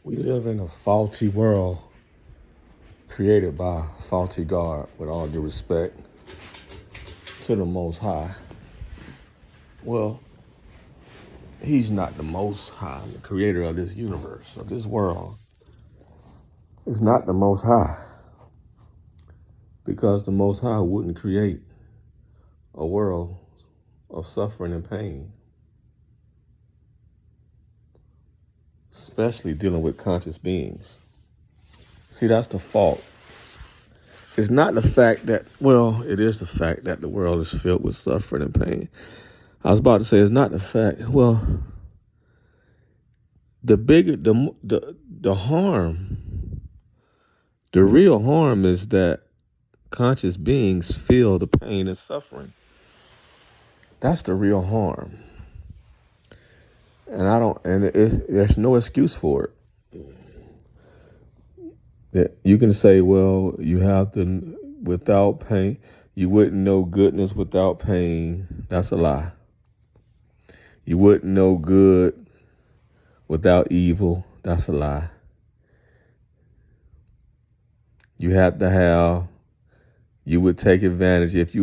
We live in a faulty world created by a faulty God, with all due respect to the Most High. Well, He's not the Most High, the creator of this universe, of this world. Is not the Most High, because the Most High wouldn't create a world of suffering and pain, especially dealing with conscious beings. See, that's the fault. It's not the fact that, well, it is the fact that the world is filled with suffering and pain. I was about to say it's not the fact. Well, the harm, the real harm is that conscious beings feel the pain and suffering. That's the real harm. And there's no excuse for it. You can say, well, you have to, without pain, you wouldn't know goodness without pain. That's a lie. You wouldn't know good without evil. That's a lie. You would take advantage if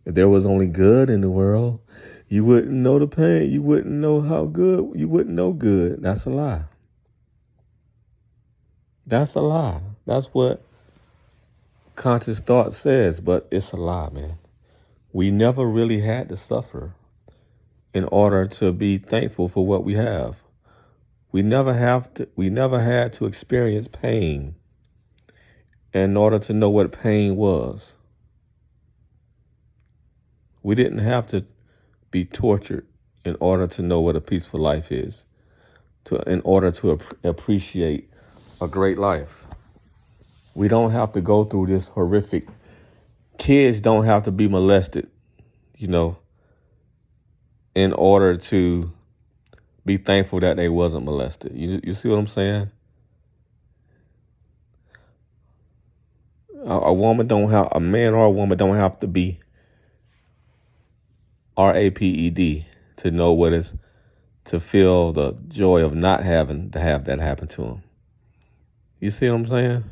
there was only good in the world. You wouldn't know the pain. You wouldn't know you wouldn't know good. That's a lie. That's a lie. That's what conscious thought says, but it's a lie, man. We never really had to suffer in order to be thankful for what we have. We never had to experience pain in order to know what pain was. We didn't have to be tortured in order to know what a peaceful life is, in order to appreciate a great life. We don't have to go through this horrific. Kids don't have to be molested, in order to be thankful that they wasn't molested. You see what I'm saying? A man or a woman don't have to be raped to know what is to feel the joy of not having to have that happen to them. You see what I'm saying?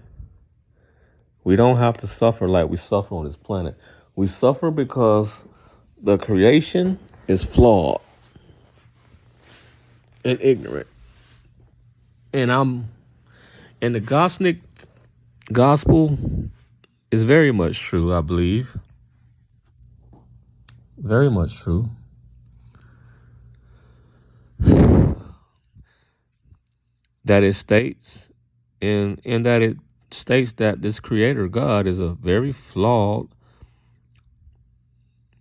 We don't have to suffer like we suffer on this planet. We suffer because the creation is flawed and ignorant. And the Gnostic gospel is very much true, I believe. Very much true. That it states, and that it states that this creator God is a very flawed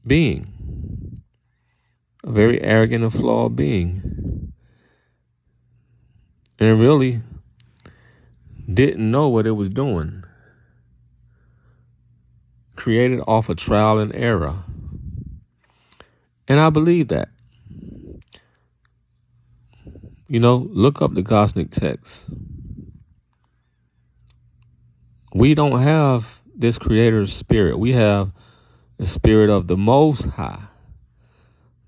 being, a very arrogant and flawed being, and really didn't know what it was doing. Created off of trial and error. And I believe that. Look up the Gnostic text. We don't have this creator's spirit. We have the spirit of the Most High,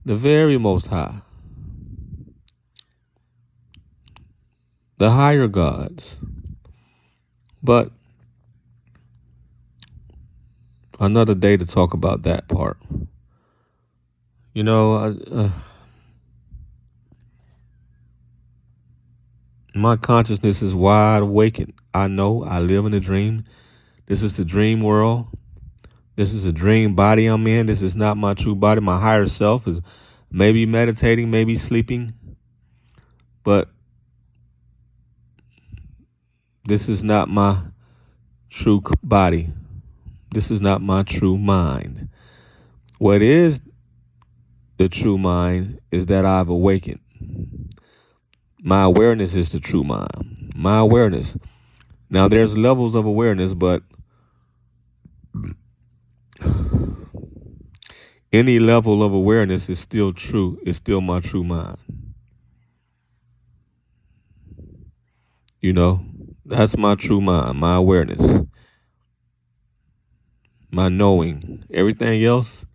the very Most High, the higher gods. But another day to talk about that part. My consciousness is wide awake. I know I live in a dream. This is the dream world. This is a dream body I'm in. This is not my true body. My higher self is maybe meditating, maybe sleeping. But this is not my true body. This is not my true mind. What is the true mind is that I've awakened. My awareness is the true mind. My awareness. Now, there's levels of awareness, but any level of awareness is still true. It's still my true mind. That's my true mind, my awareness, my knowing. Everything else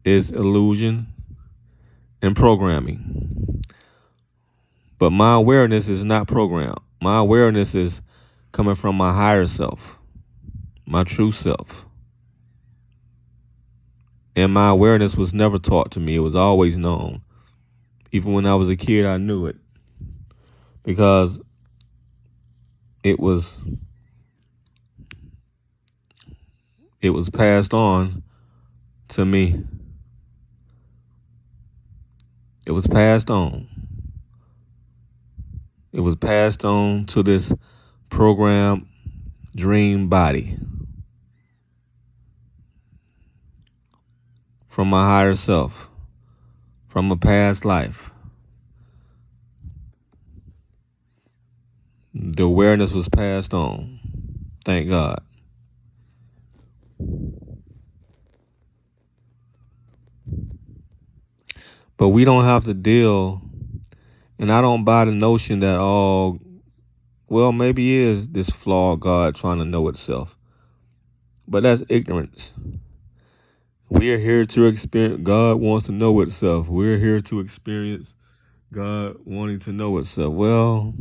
is illusion and programming. But my awareness is not programmed. My awareness is coming from my higher self, my true self. And my awareness was never taught to me. It was always known. Even when I was a kid, I knew it. Because it was passed on to me. It was passed on. It was passed on to this programmed dream body from my higher self, from a past life. The awareness was passed on. Thank God. But we don't have to deal, and I don't buy the notion that, well, maybe it is this flawed God trying to know itself. But that's ignorance. We are here to experience, God wants to know itself. We're here to experience God wanting to know itself. Well,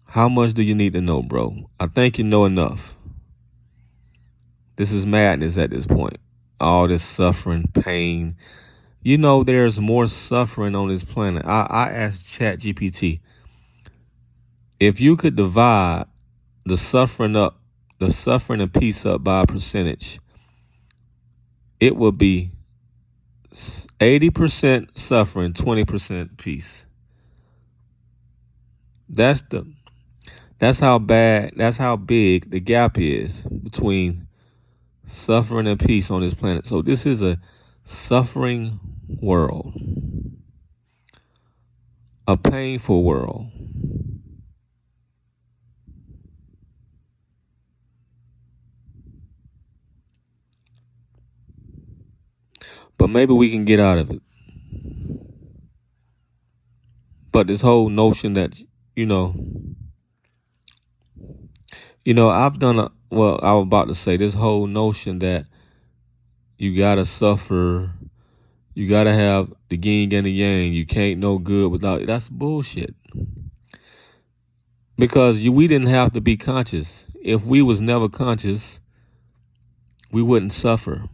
how much do you need to know, bro? I think you know enough. This is madness at this point. All this suffering, pain. You know, there's more suffering on this planet. I asked ChatGPT, if you could divide the suffering and peace up by a percentage, it would be 80% suffering, 20% peace. That's how big the gap is between suffering and peace on this planet. So this is a suffering world, a painful world. But maybe we can get out of it. But this whole notion that, I was about to say this whole notion that you gotta suffer, you gotta have the yin and the yang, you can't know good without it. That's bullshit. Because we didn't have to be conscious. If we was never conscious, we wouldn't suffer.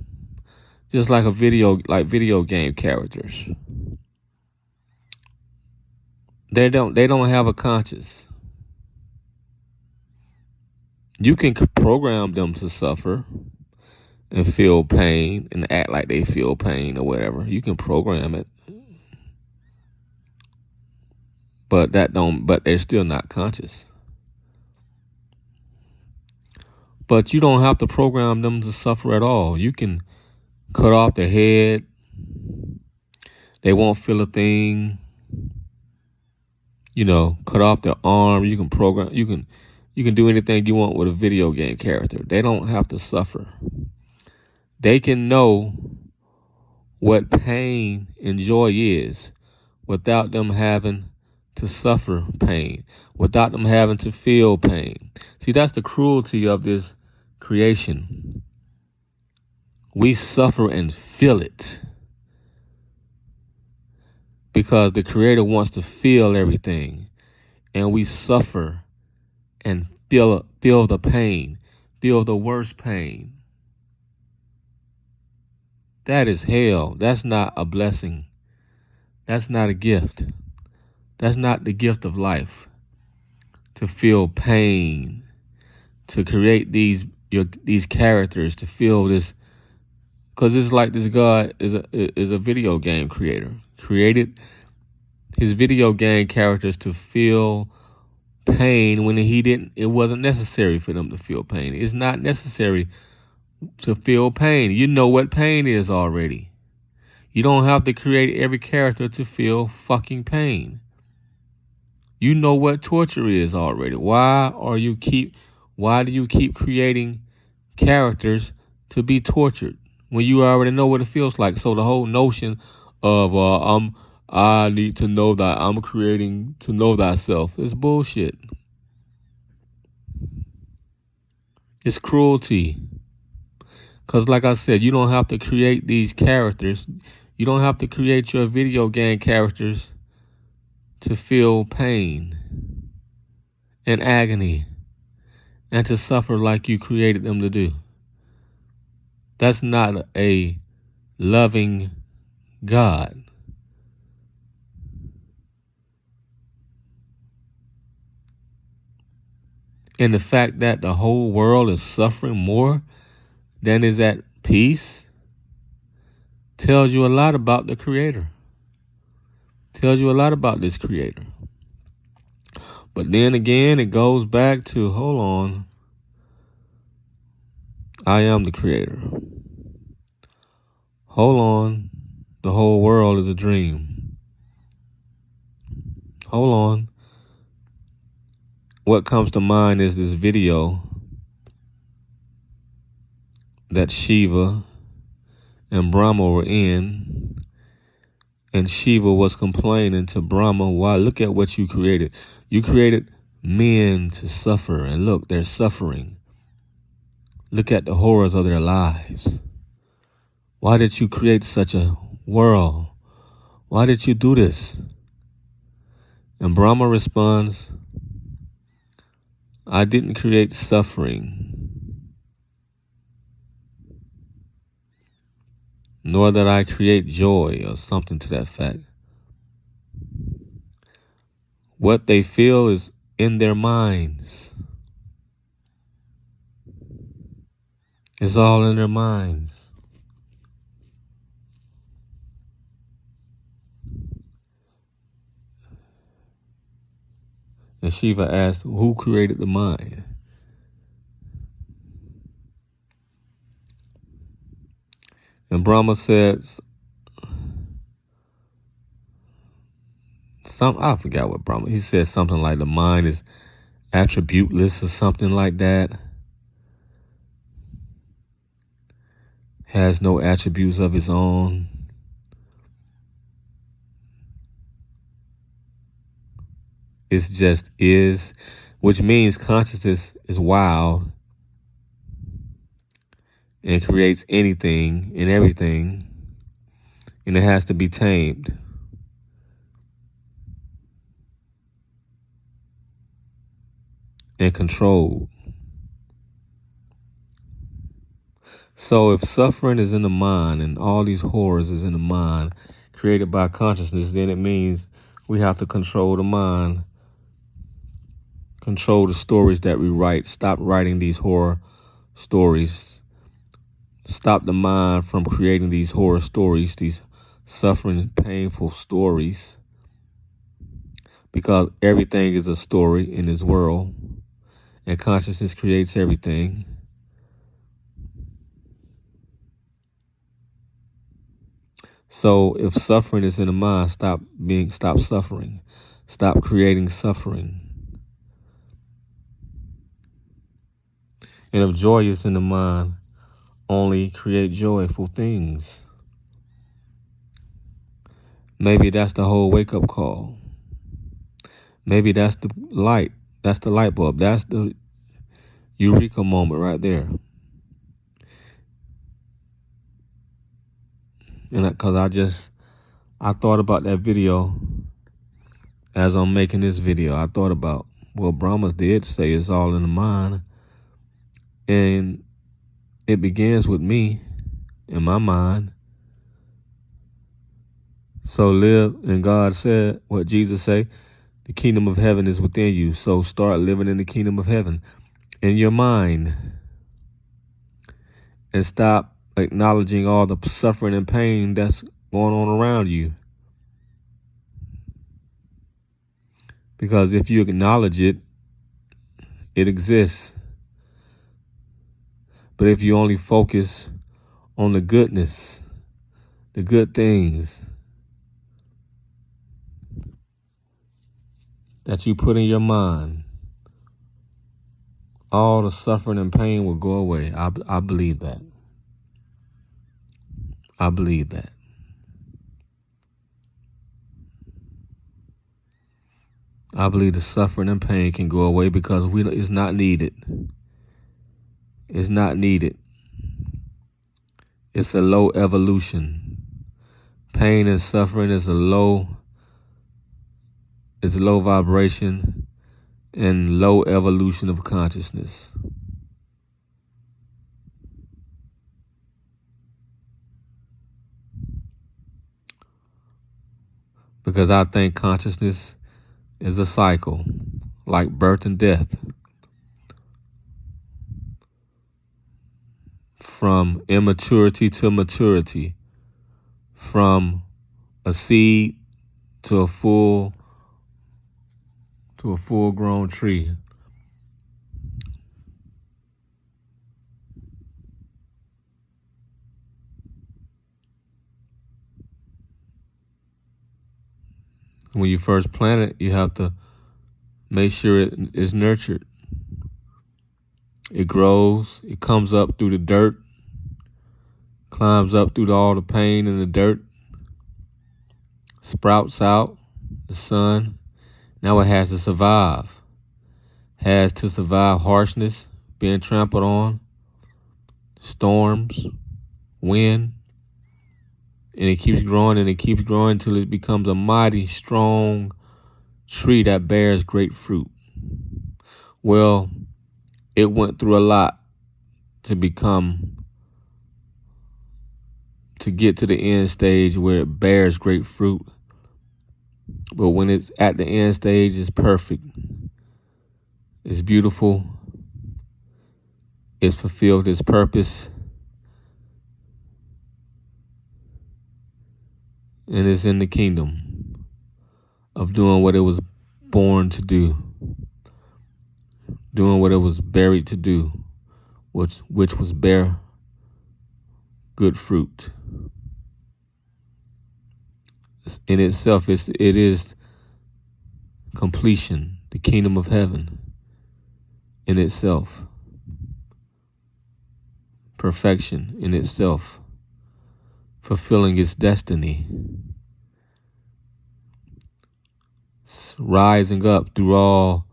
Just like video game characters. They don't have a conscience. You can program them to suffer and feel pain and act like they feel pain or whatever. You can program it. But they're still not conscious. But you don't have to program them to suffer at all. You can cut off their head. They won't feel a thing. Cut off their arm. You can program. You can do anything you want with a video game character. They don't have to suffer. They can know what pain and joy is without them having to suffer pain, without them having to feel pain. See, that's the cruelty of this creation. We suffer and feel it because the Creator wants to feel everything, and we suffer and feel the pain, feel the worst pain. That is hell. That's not a blessing. That's not a gift. That's not the gift of life. To feel pain, to create these characters, to feel this, because it's like this God is a video game creator. Created his video game characters to feel pain when it wasn't necessary for them to feel pain. It's not necessary to feel pain. You know what pain is already. You don't have to create every character to feel fucking pain. You know what torture is already. Why do you keep creating characters to be tortured when you already know what it feels like? So the whole notion of I need to know that I'm creating to know thyself is bullshit. It's cruelty. Because like I said, you don't have to create these characters. You don't have to create your video game characters to feel pain and agony and to suffer like you created them to do. That's not a loving God. And the fact that the whole world is suffering more than is at peace tells you a lot about the Creator. Tells you a lot about this Creator. But then again, it goes back to, hold on, I am the Creator. Hold on, the whole world is a dream. Hold on. What comes to mind is this video that Shiva and Brahma were in, and Shiva was complaining to Brahma, why, look at what you created. You created men to suffer, and look, they're suffering. Look at the horrors of their lives. Why did you create such a world? Why did you do this? And Brahma responds, I didn't create suffering, nor did I create joy, or something to that fact. What they feel is in their minds. It's all in their minds. And Shiva asked, who created the mind? And Brahma says, I forgot what Brahma, he said something like the mind is attributeless or something like that. Has no attributes of its own. It's just is, which means consciousness is wild and creates anything and everything, and it has to be tamed. And controlled. So if suffering is in the mind and all these horrors is in the mind created by consciousness, then it means we have to control the mind, control the stories that we write, stop writing these horror stories, stop the mind from creating these horror stories, these suffering, painful stories, because everything is a story in this world. And consciousness creates everything. So if suffering is in the mind, stop suffering. Stop creating suffering. And if joy is in the mind, only create joyful things. Maybe that's the whole wake-up call. Maybe that's the light. That's the light bulb. That's the eureka moment right there. And because I thought about that video as I'm making this video. I thought about, well, Brahma did say it's all in the mind. And it begins with me, in my mind. So live, and God said, what Jesus say, the kingdom of heaven is within you. So start living in the kingdom of heaven in your mind. And stop acknowledging all the suffering and pain that's going on around you. Because if you acknowledge it, it exists. But if you only focus on the goodness, the good things that you put in your mind, all the suffering and pain will go away. I believe that. I believe that. I believe the suffering and pain can go away because it's not needed. It's not needed. It's a low evolution. Pain and suffering is a low is low vibration and low evolution of consciousness. Because I think consciousness is a cycle, like birth and death. From immaturity to maturity, from a seed to a full-grown tree. When you first plant it, you have to make sure it is nurtured. It grows, it comes up through the dirt, climbs up through all the pain in the dirt, sprouts out, the sun. Now it has to survive. Has to survive harshness, being trampled on, storms, wind. And it keeps growing and it keeps growing until it becomes a mighty, strong tree that bears great fruit. Well, it went through a lot to get to the end stage where it bears great fruit. But when it's at the end stage, it's perfect. It's beautiful. It's fulfilled its purpose. And it's in the kingdom of doing what it was born to do. Doing what it was buried to do, which was bear good fruit. In itself, it is completion, the kingdom of heaven in itself. Perfection in itself, fulfilling its destiny. Rising up through all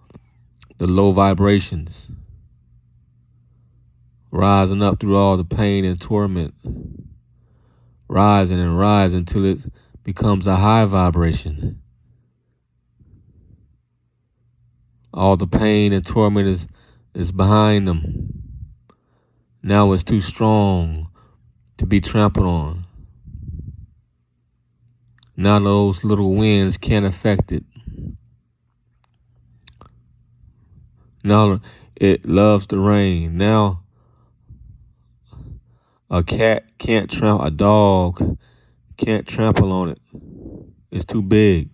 the low vibrations. Rising up through all the pain and torment. Rising and rising until it becomes a high vibration. All the pain and torment is behind them. Now it's too strong to be trampled on. Now those little winds can't affect it. Now it loves the rain. Now a dog can't trample on it. It's too big.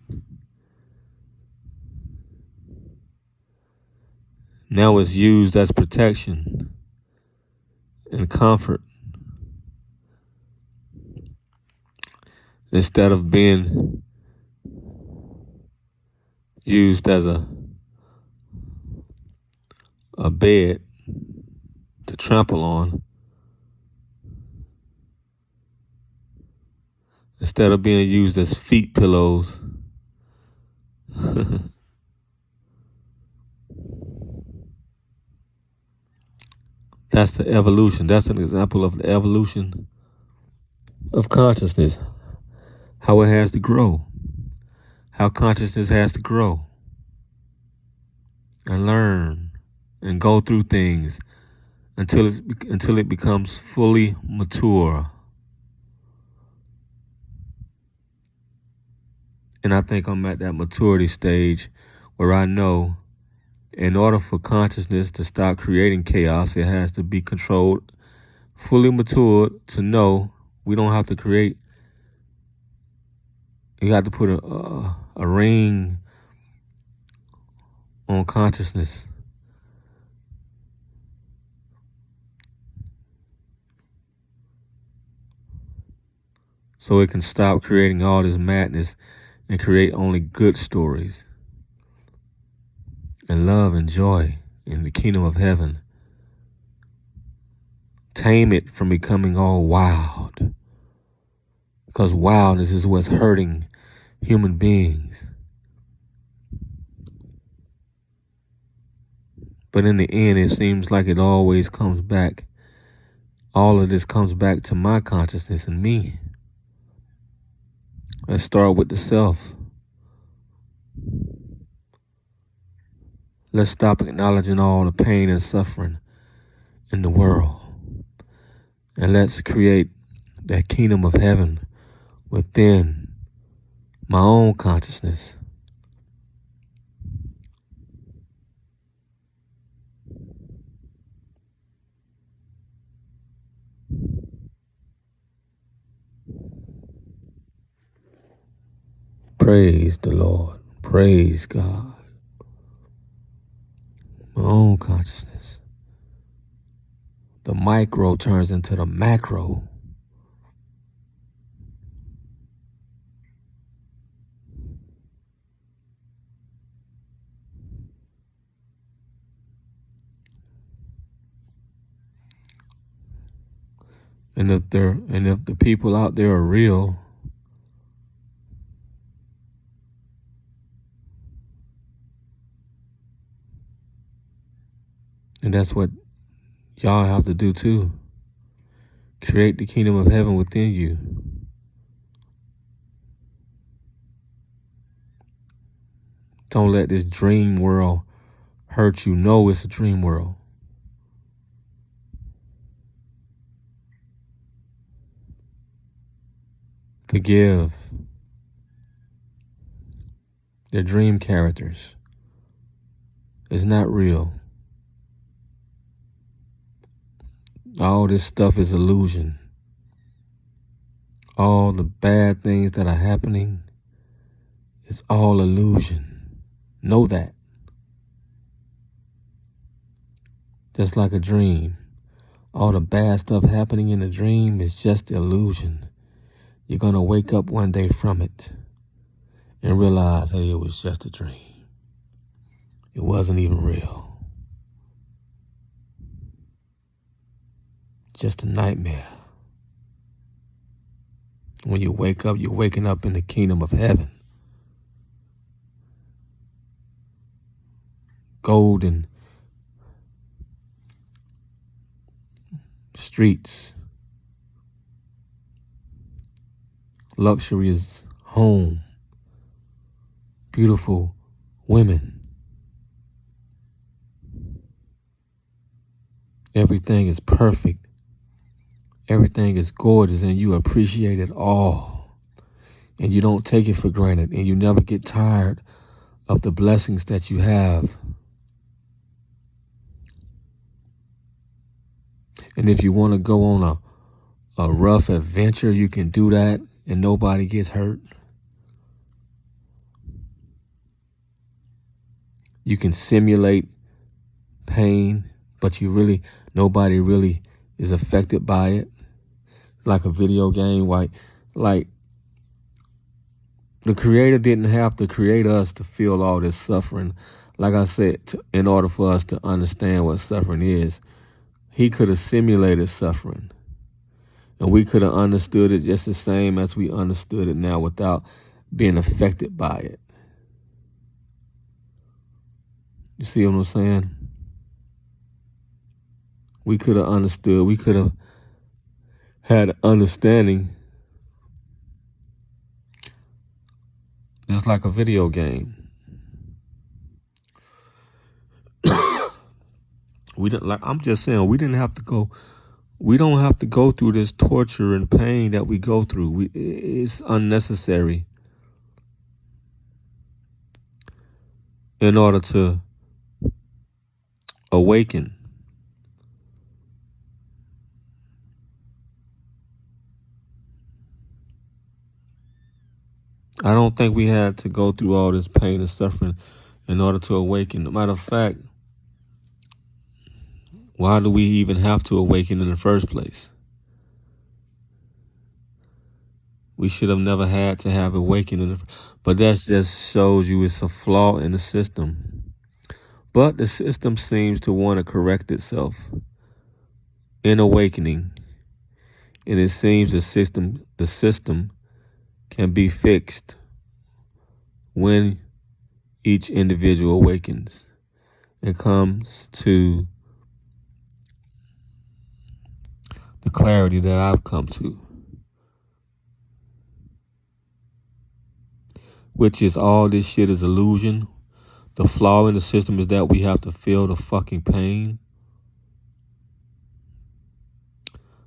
Now it's used as protection and comfort instead of being used as a bed to trample on. Instead of being used as feet pillows. That's the evolution. That's an example of the evolution of consciousness. How it has to grow. How consciousness has to grow. And learn. And go through things until it becomes fully mature. And I think I'm at that maturity stage where I know in order for consciousness to stop creating chaos, it has to be controlled, fully matured to know we don't have to create. You have to put a ring on consciousness. So it can stop creating all this madness and create only good stories and love and joy in the kingdom of heaven. Tame it from becoming all wild, because wildness is what's hurting human beings. But in the end, it seems like it always comes back. All of this comes back to my consciousness and me. Let's start with the self. Let's stop acknowledging all the pain and suffering in the world. And let's create that kingdom of heaven within my own consciousness. Praise the Lord. Praise God. My own consciousness. The micro turns into the macro. And if the people out there are real, and that's what y'all have to do too. Create the kingdom of heaven within you. Don't let this dream world hurt you. Know it's a dream world. Forgive their dream characters. It's not real. All this stuff is illusion. All the bad things that are happening is all illusion. Know that. Just like a dream. All the bad stuff happening in a dream is just illusion. You're going to wake up one day from it and realize, hey, it was just a dream. It wasn't even real. Just a nightmare. When you wake up, you're waking up in the kingdom of heaven. Golden streets. Luxurious home. Beautiful women. Everything is perfect. Everything is gorgeous, and you appreciate it all. And you don't take it for granted, and you never get tired of the blessings that you have. And if you want to go on a rough adventure, you can do that, and nobody gets hurt. You can simulate pain, but nobody really is affected by it. Like a video game, like the Creator didn't have to create us to feel all this suffering. Like I said, in order for us to understand what suffering is, He could have simulated suffering. And we could have understood it just the same as we understood it now without being affected by it. You see what I'm saying? We could have understood. We could have had understanding, just like a video game. I'm just saying, we don't have to go through this torture and pain that we go through. It's unnecessary in order to awaken. I don't think we had to go through all this pain and suffering in order to awaken. Matter of fact, why do we even have to awaken in the first place? We should have never had to have awakening. But that just shows you it's a flaw in the system. But the system seems to want to correct itself in awakening. And it seems the system can be fixed when each individual awakens and comes to the clarity that I've come to, which is all this shit is illusion. The flaw in the system is that we have to feel the fucking pain.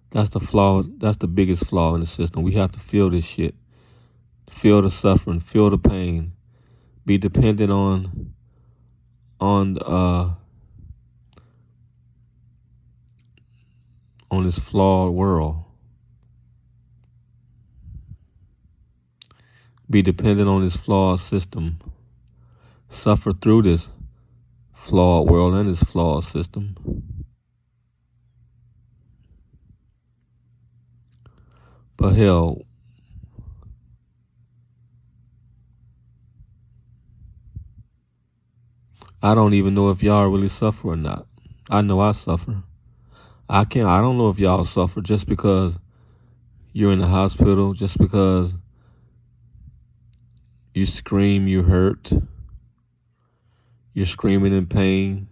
That's the flaw. That's the biggest flaw in the system. We have to feel this shit. Feel the suffering. Feel the pain. Be dependent on this flawed world. Be dependent on this flawed system. Suffer through this flawed world and this flawed system. But hell, I don't even know if y'all really suffer or not. I know I suffer. I don't know if y'all suffer just because you're in the hospital, just because you scream, you hurt, you're screaming in pain.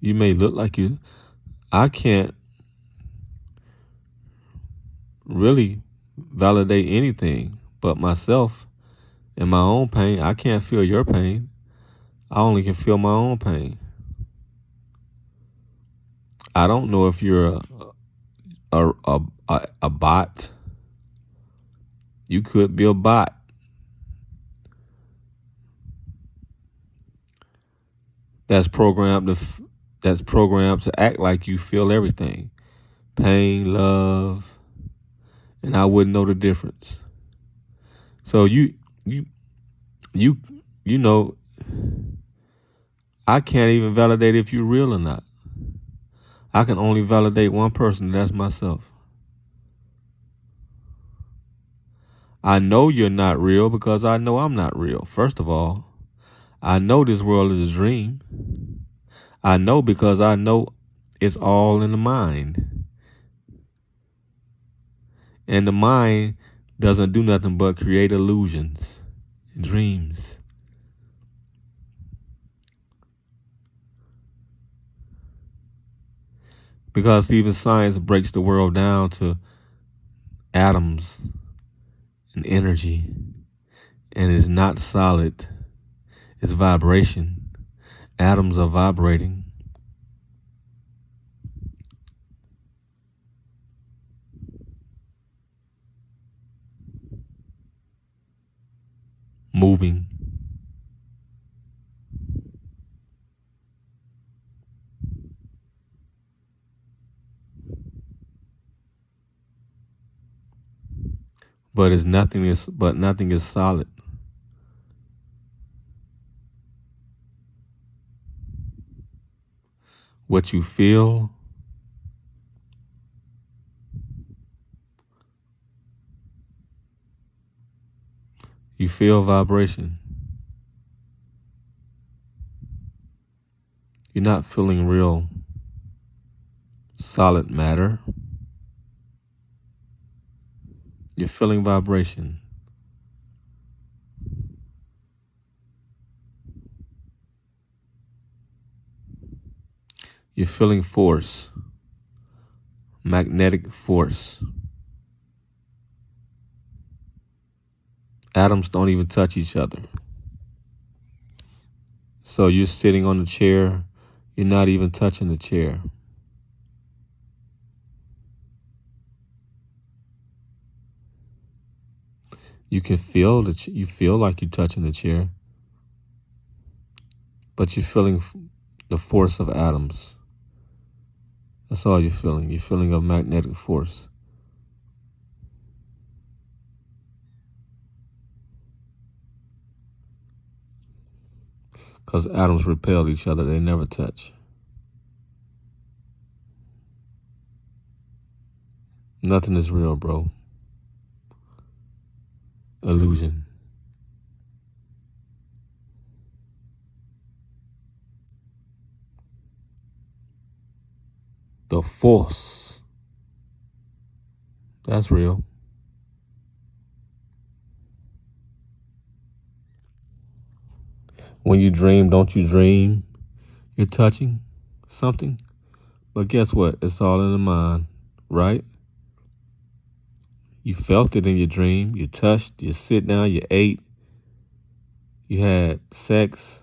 You may look like you. I can't really validate anything but myself and my own pain. I can't feel your pain. I only can feel my own pain. I don't know if you're a bot. You could be a bot. That's programmed to act like you feel everything. Pain, love, and I wouldn't know the difference. So you know, I can't even validate if you're real or not. I can only validate one person, and that's myself. I know you're not real because I know I'm not real. First of all, I know this world is a dream. I know because I know it's all in the mind. And the mind doesn't do nothing but create illusions and dreams. Because even science breaks the world down to atoms and energy, and it's not solid. It's vibration. Atoms are vibrating. Moving. But nothing is solid. What you feel, you feel vibration. You're not feeling real solid matter. You're feeling vibration. You're feeling force, magnetic force. Atoms don't even touch each other. So you're sitting on the chair, you're not even touching the chair. You can feel you feel like you're touching the chair, but you're feeling the force of atoms. That's all you're feeling. You're feeling a magnetic force. Because atoms repel each other, they never touch. Nothing is real, bro. Illusion. The force. That's real. When you dream, don't you dream you're touching something? But guess what? It's all in the mind, right? You felt it in your dream. You touched, you sit down, you ate, you had sex,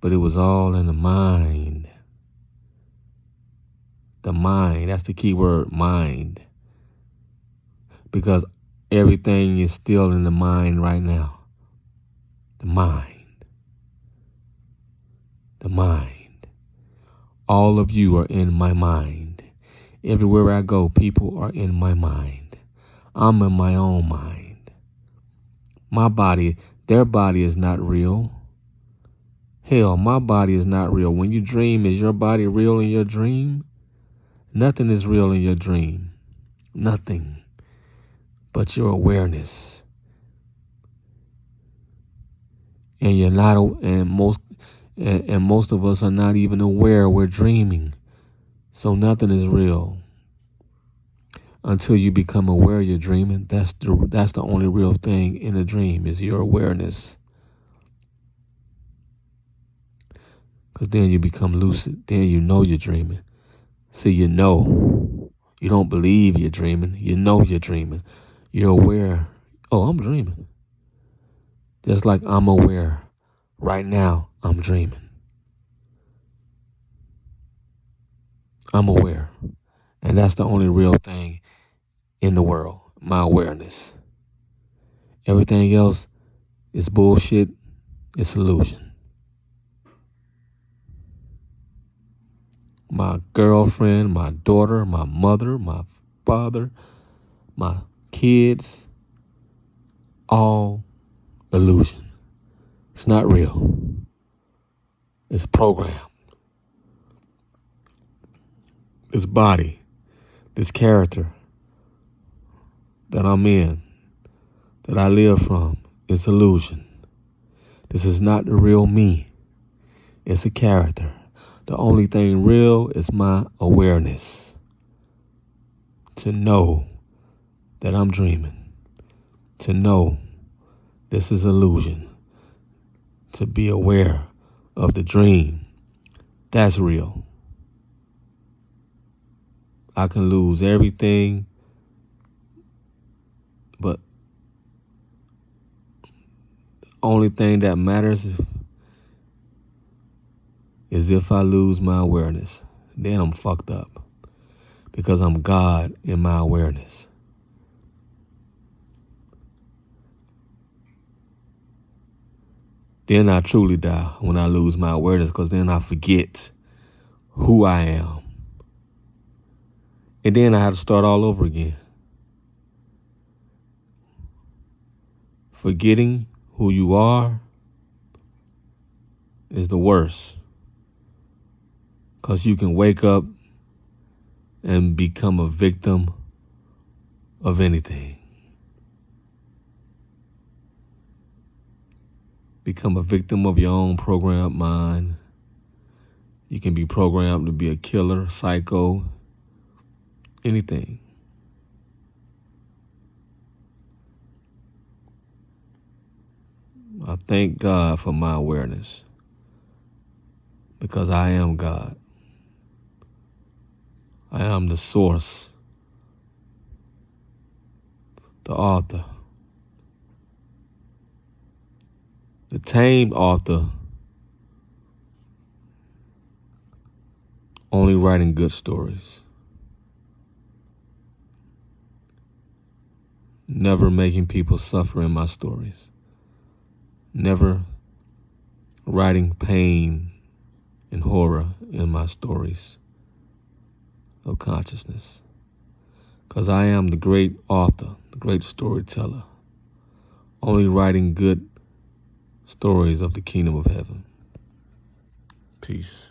but it was all in the mind. The mind, that's the key word, mind. Because everything is still in the mind right now. The mind. The mind. All of you are in my mind. Everywhere I go, people are in my mind. I'm in my own mind. My body, their body is not real. Hell, my body is not real. When you dream, is your body real in your dream? Nothing is real in your dream. Nothing but your awareness. And you're not, and most of us are not even aware we're dreaming. So nothing is real until you become aware you're dreaming. That's the only real thing in a dream is your awareness. Because then you become lucid. Then you know you're dreaming. See, you know. You don't believe you're dreaming. You know you're dreaming. You're aware. Oh, I'm dreaming. Just like I'm aware. Right now, I'm dreaming. I'm aware. And that's the only real thing in the world. My awareness. Everything else is bullshit. It's illusion. My girlfriend, my daughter, my mother, my father, my kids, all illusion. It's not real. It's programmed. This body, this character that I'm in, that I live from, is illusion. This is not the real me. It's a character. The only thing real is my awareness. To know that I'm dreaming. To know this is illusion. To be aware of the dream. That's real. I can lose everything, but the only thing that matters is if I lose my awareness. Then I'm fucked up because I'm God in my awareness. Then I truly die when I lose my awareness, because then I forget who I am. And then I have to start all over again. Forgetting who you are is the worst. Because you can wake up and become a victim of anything. Become a victim of your own programmed mind. You can be programmed to be a killer, psycho, anything. I thank God for my awareness, because I am God. I am the source, the author, the tamed author, only writing good stories. Never making people suffer in my stories. Never writing pain and horror in my stories of consciousness. Because I am the great author, the great storyteller, only writing good stories of the kingdom of heaven. Peace.